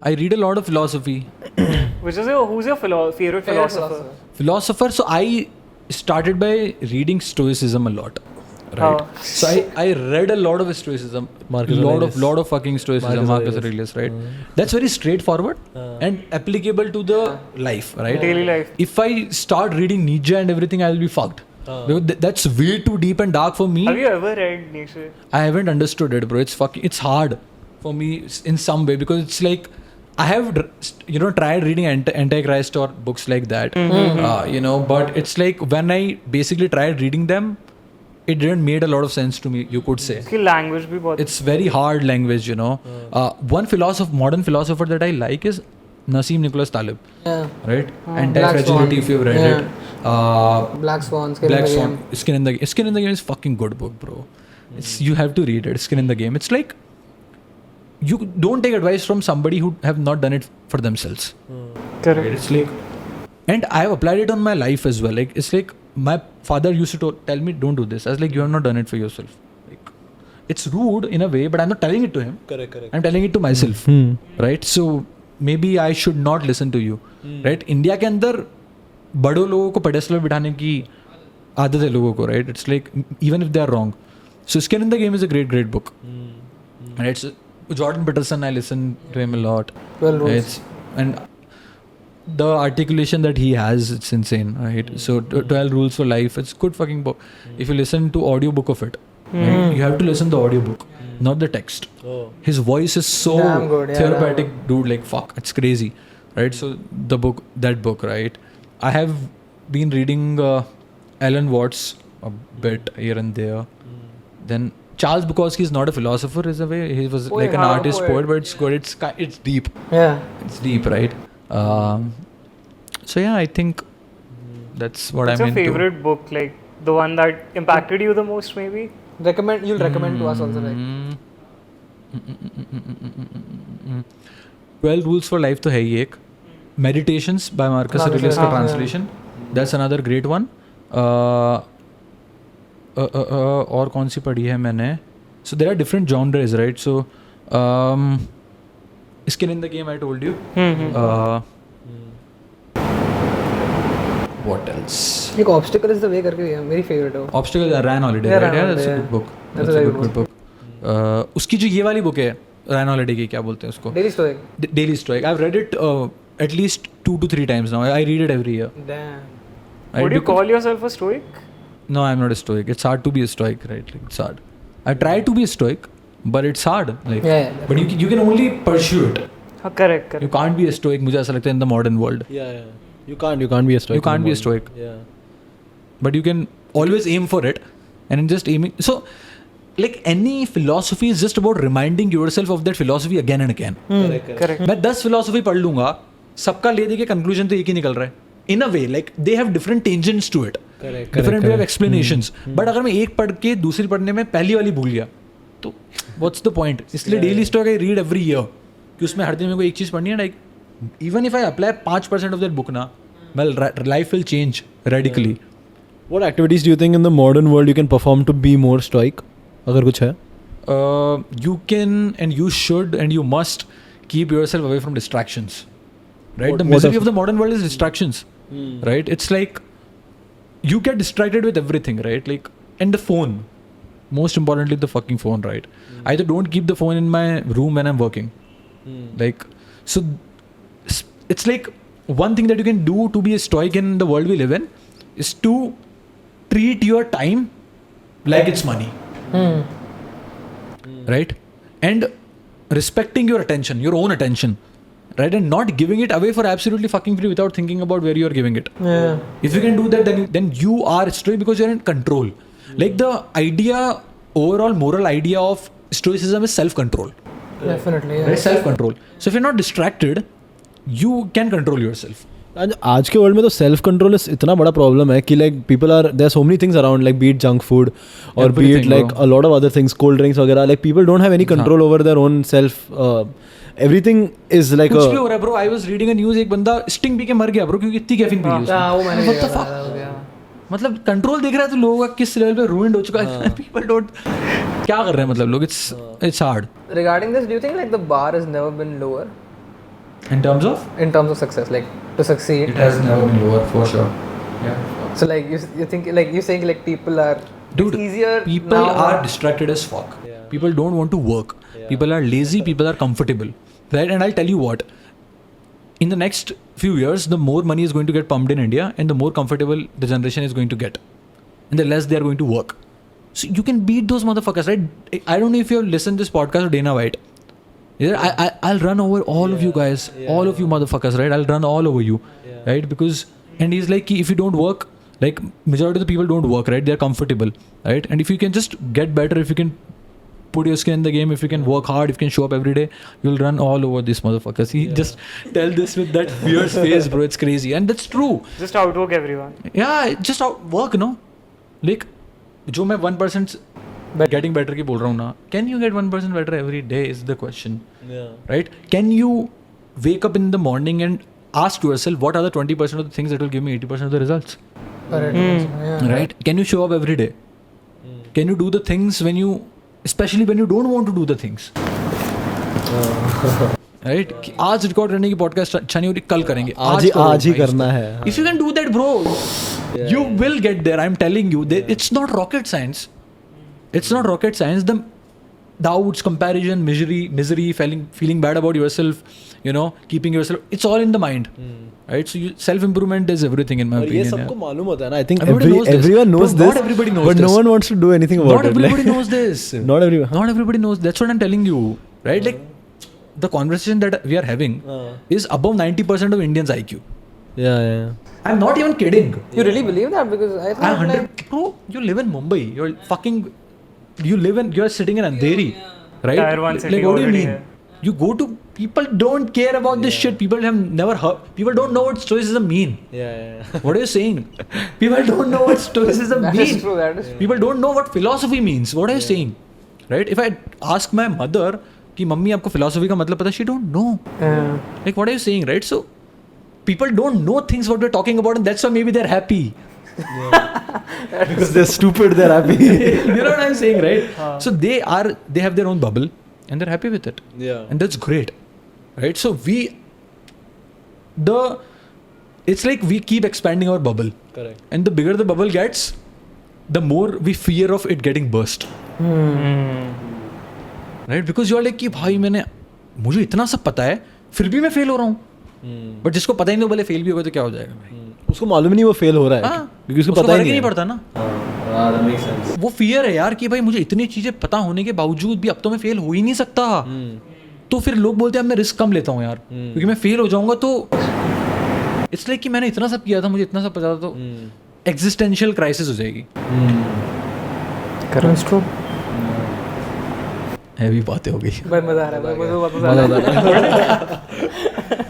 I read a lot of philosophy. Who's your favorite philosopher? Philosopher, so I started by reading Stoicism a lot. Right. Oh. So I read a lot of Stoicism. Marcus lot Aurelius. of fucking Stoicism, Marcus Aurelius, right? That's very straightforward and applicable to the life, right? Daily life. If I start reading Nietzsche and everything, I'll be fucked. Because that's way too deep and dark for me. Have you ever read Nietzsche? I haven't understood it, bro. It's hard for me in some way because it's like I have tried reading Antichrist or books like that, but it's like when I basically tried reading them, it didn't made a lot of sense to me, you could say. उसकी language भी बहुत. It's very hard language, one modern philosopher that I like is Nassim Nicholas Taleb. Yeah. Right? Anti-Fragility, if you've read it. Black Swan. Black Swan. Skin in the Game is fucking good book, bro. You have to read it. Skin in the Game. It's like you don't take advice from somebody who have not done it for themselves. Correct. It's like, and I have applied it on my life as well. Like it's like my father used to tell me, don't do this. I was like, you have not done it for yourself. Like, it's rude in a way, but I'm not telling it to him. Correct. I'm telling it to myself. Right? So maybe I should not listen to you. Right? India के अंदर बड़ों लोगों को pedestal पे बिठाने की आदत है लोगों को. Right? It's like even if they are wrong. So Skin in the Game is a great book. And it's Jordan Peterson, I listen to him a lot. 12 Rules. And the articulation that he has, it's insane, right? So 12 Rules for Life, it's good fucking book. If you listen to audiobook of it, right, you have to listen to the audiobook, not the text. His voice is so damn good, therapeutic, dude, like fuck, it's crazy, right? So that book, right? I have been reading Alan Watts a bit here and there. Then Charles Bukowski is not a philosopher, is a way. He was like an artist, poet, but it's good. It's deep. Yeah. It's deep, right? So yeah, I think that's what What's I'm your into. favorite book? Like the one that impacted you the most, maybe? You'll recommend to us also, right? 12 Rules for Life तो है ही एक. Meditations by Marcus Aurelius का translation. That's another great one. और कौन सी पढ़ी है मैंने? So there are different genres, right? So Skin in the Game, I told you. What else? एक Obstacle is the Way करके है, मेरी favorite है. Obstacle, Ryan Holiday, right? Yeah, that's a good book. That's a good book. उसकी जो ये वाली book है, Ryan Holiday की, क्या बोलते हैं उसको? Daily Stoic. Daily Stoic. I've read it at least 2 to 3 times now. I read it every year. Damn. Would you call yourself a stoic? No, I'm not a stoic. It's hard to be a stoic, right? Like, it's hard. I try to be a stoic, but it's hard. Like, but you can only pursue it. Correct. You can't be a stoic. मुझे ऐसा लगता है in the modern world. Yeah. You can't be a stoic. You can't be a stoic. Yeah. But you can always aim for it, and in just aiming. So, like any philosophy is just about reminding yourself of that philosophy again and again. Correct. मैं 10 philosophy पढ़ लूँगा, सबका ले दे के conclusion तो एक ही निकल रहा है. In a way, like they have different tangents to it. Correct. Different way of explanations. But अगर मैं एक पढ़ के दूसरी पढ़ने में पहली वाली भूल गया, तो what's the point? इसलिए daily stoic I read every year. कि उसमें हर दिन मेरे को एक चीज़ पढ़नी है, like even if I apply 5% of that book ना, well, life will change radically. What activities do you think in the modern world you can perform to be more stoic? अगर कुछ है? You can and you should and you must keep yourself away from distractions. Right? The misery of the modern world is distractions. Right? It's like you get distracted with everything, right? Like, and the phone. Most importantly, the fucking phone, right? Either don't keep the phone in my room when I'm working. Like, so it's like one thing that you can do to be a stoic in the world we live in is to treat your time like it's money. Right? And respecting your attention, your own attention. Right? And not giving it away for absolutely fucking free without thinking about where you are giving it. Yeah. If you can do that, then you are stoic because you're in control. Like the overall moral idea of stoicism is self-control. Definitely. Yeah. Right? Self-control. So if you're not distracted, you can control yourself. आज के world में तो self control इतना बड़ा problem है कि like people are there so many things around like beat junk food और beat like a lot of other things cold drinks वगैरह like people don't have any control over their own self everything is like कुछ भी हो रहा है bro. I was reading a news, एक बंदा sting P के मर गया ब्रो क्योंकि इतनी कैफीन पी ली उसने. वो मैंने What the fuck? मतलब कंट्रोल देख रहा है तो लोगों का किस लेवल पे ruined हो चुका है. People don't क्या कर रहे हैं मतलब लोग. It's hard. Regarding this, do you think like the bar has never been lower? In terms of? in terms of success, like to succeed? It has never been lower, for sure. Yeah. So like you think like you saying like people are Dude, it's easier people now. are distracted as fuck. People don't want to work. People are lazy. People are comfortable. Right? And I'll tell you what. In the next few years, the more money is going to get pumped in India, and the more comfortable the generation is going to get, and the less they are going to work. So you can beat those motherfuckers, right? I don't know if you've listened to this podcast of Dana White. I'll run over all of you guys, all of you motherfuckers, right? I'll run all over you, right? Because, and he's like, if you don't work, like majority of the people don't work, right? They're comfortable, right? And if you can just get better, if you can put your skin in the game, if you can work hard, if you can show up every day, you'll run all over these motherfuckers. He just tell this with that fierce face, bro. It's crazy, and that's true. Just outwork everyone. Yeah, just work, no? Like, जो मैं 1% getting better की बोल रहा हूँ ना, can you get 1% better every day is the question, right? Can you wake up in the morning and ask yourself what are the 20% of the things that will give me 80% of the results, right? Can you show up every day? Can you do the things when you, especially when you don't want to do the things, right? आज record करने की podcast अच्छा नहीं हो रही, कल करेंगे, आज ही करना है. If you can do that, bro, you will get there. I'm telling you, it's not rocket science. It's not rocket science. The doubts, comparison, misery, feeling bad about yourself, you know, keeping yourself, it's all in the mind, right? So self-improvement is everything in my opinion. ये सबको मालूम होता है ना. I think Everybody knows this. everyone knows Bro, this. not everybody knows but this. no one wants to do anything about Not it. everybody Like, knows this. Not everyone. Not everybody knows. That's what I'm telling you, right? Like the conversation that we are having is above 90% of Indians' IQ. Yeah. I'm not even kidding. You really believe that? Because I thought like Bro, you live in Mumbai. You're sitting in Andheri, right? Tier 1 city Like, what do you already mean? hai. You go to, people don't care about this shit. People have never heard, people don't know what stoicism mean. Yeah. What are you saying? People don't know what stoicism that mean. is true. That is true. People don't know what philosophy means. What are you saying? Right? If I ask my mother कि mummy आपको philosophy का मतलब पता, she don't know. Like, what are you saying, right? So people don't know things what we're talking about, and that's why maybe they're happy. Because they're stupid, they're happy. You know what I'm saying, right? So they have their own bubble and they're happy with it. Yeah. And that's great, right? So it's like we keep expanding our bubble. Correct. And the bigger the bubble gets, the more we fear of it getting burst. Right? Because you're like कि भाई मुझे इतना सब पता है, फिर भी मैं फेल हो रहा हूँ. बट जिसको पता ही नहीं, बोले फेल भी होगा तो क्या हो जाएगा भाई? उसको मालूम नहीं वो फेल हो रहा है. हाँ, क्योंकि उसको उसको पता ही फर्क नहीं नहीं है. पड़ता ना. That makes sense. वो फियर है यार कि भाई मुझे इतनी चीजें पता होने के बावजूद भी अब तो मैं फेल हो ही नहीं सकता. तो फिर लोग बोलते हैं अब मैं रिस्क कम लेता हूँ यार, क्योंकि मैं फेल हो जाऊंगा तो इट्स लाइक कि मैंने इतना सब किया था, मुझे इतना सब पता था, तो एग्जिस्टेंशियल क्राइसिस हो जाएगी. True. हैवी बातें हो गई. भाई मजा आ रहा है. मजा आ रहा है.